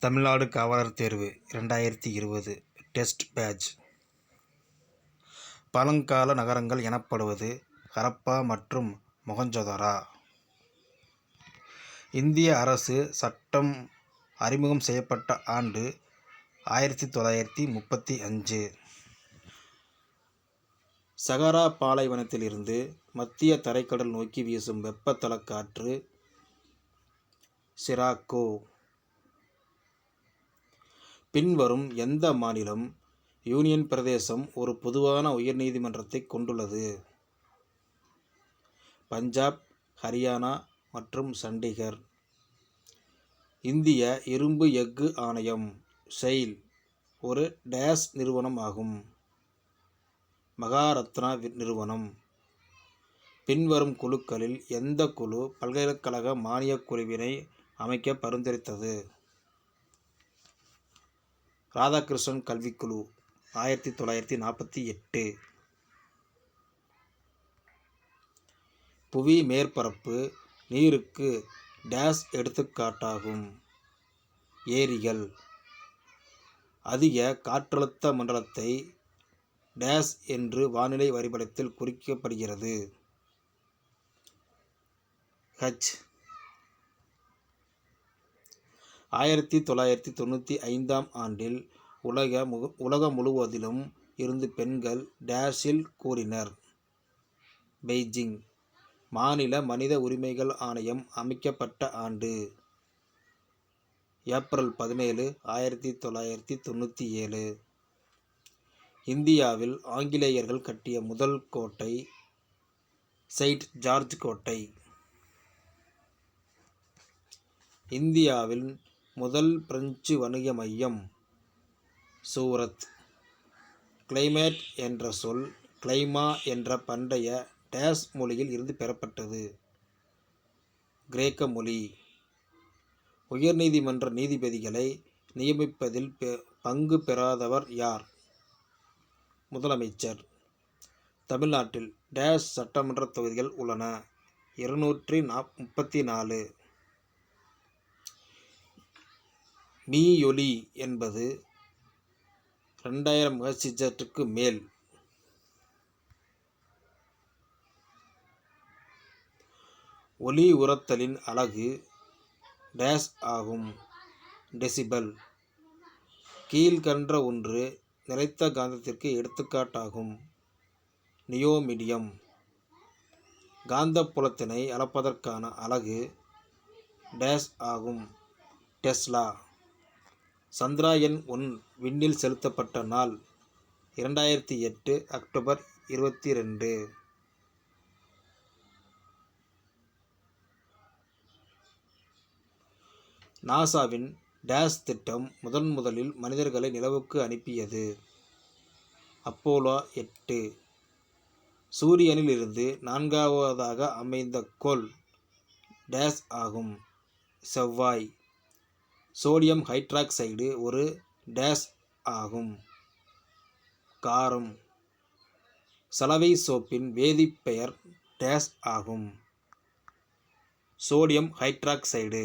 தமிழ்நாடு காவலர் தேர்வு 2020 test batch. பழங்கால நகரங்கள் எனப்படுவது ஹரப்பா மற்றும் மொஹஞ்சதாரோ. இந்திய அரசு சட்டம் அறிமுகம் செய்யப்பட்ட ஆண்டு 1935. சகாரா பாலைவனத்திலிருந்து மத்திய தரைக்கடல் நோக்கி வீசும் வெப்பத்தல காற்று சிராக்கோ. பின்வரும் எந்த மாநிலம், யூனியன் பிரதேசம் ஒரு பொதுவான உயர்நீதிமன்றத்தை கொண்டுள்ளது? பஞ்சாப், ஹரியானா மற்றும் சண்டிகர். இந்திய இரும்பு எஃகு ஆணையம் செயில் ஒரு டேஸ் நிறுவனம் ஆகும். மகாரத்னா நிறுவனம். பின்வரும் குழுக்களில் எந்த குழு பல்கலைக்கழக மானியக் குழுவினை அமைக்க பரிந்துரைத்தது? ராதாகிருஷ்ணன் கல்விக்குழு 1948. புவி மேற்பரப்பு நீருக்கு டேஸ் எடுத்துக்காட்டாகும். ஏரிகள். அதிக காற்றழுத்த மண்டலத்தை டேஸ் என்று வானிலை வரைபடத்தில் குறிக்கப்படுகிறது. ஹச். 1995 ஆண்டில் உலகம் முழுவதிலும் இருந்து பெண்கள் டேஸில் கூறினர். பெய்ஜிங். மாநில மனித உரிமைகள் ஆணையம் அமைக்கப்பட்ட ஆண்டு ஏப்ரல் 17, 1997. இந்தியாவில் ஆங்கிலேயர்கள் கட்டிய முதல் கோட்டை செயின்ட் ஜார்ஜ் கோட்டை. இந்தியாவின் முதல் பிரெஞ்சு வணிக மையம் சூரத். கிளைமேட் என்ற சொல் கிளைமா என்ற பண்டைய டேஸ் மொழியில் இருந்து பெறப்பட்டது. கிரேக்க மொழி. உயர்நீதிமன்ற நீதிபதிகளை நியமிப்பதில் பங்கு பெறாதவர் யார்? முதலமைச்சர். தமிழ்நாட்டில் டேஸ் சட்டமன்ற தொகுதிகள் உள்ளன. 234. மீயொலி என்பது 2000 MHz மேல். ஒலி உரத்தலின் அலகு டேஸ் ஆகும். டெசிபல். கீழ்கண்ட ஒன்று நிலைத்த காந்தத்திற்கு எடுத்துக்காட்டாகும். நியோமிடியம். காந்தப்புலத்தினை அளப்பதற்கான அலகு டேஸ் ஆகும். டெஸ்லா. சந்திரயான் 1 விண்ணில் செலுத்தப்பட்ட நாள் 2008 அக்டோபர் 22. நாசாவின் டேஸ் திட்டம் முதலில் மனிதர்களை நிலவுக்கு அனுப்பியது. அப்போலோ 8. சூரியனில் இருந்து 4வதாக அமைந்த கோள் டேஸ் ஆகும். செவ்வாய். சோடியம் ஹைட்ராக்சைடு ஒரு டேஸ் ஆகும். காரம். சலவை சோப்பின் வேதிப்பெயர் டேஸ் ஆகும். Sodium hydroxide.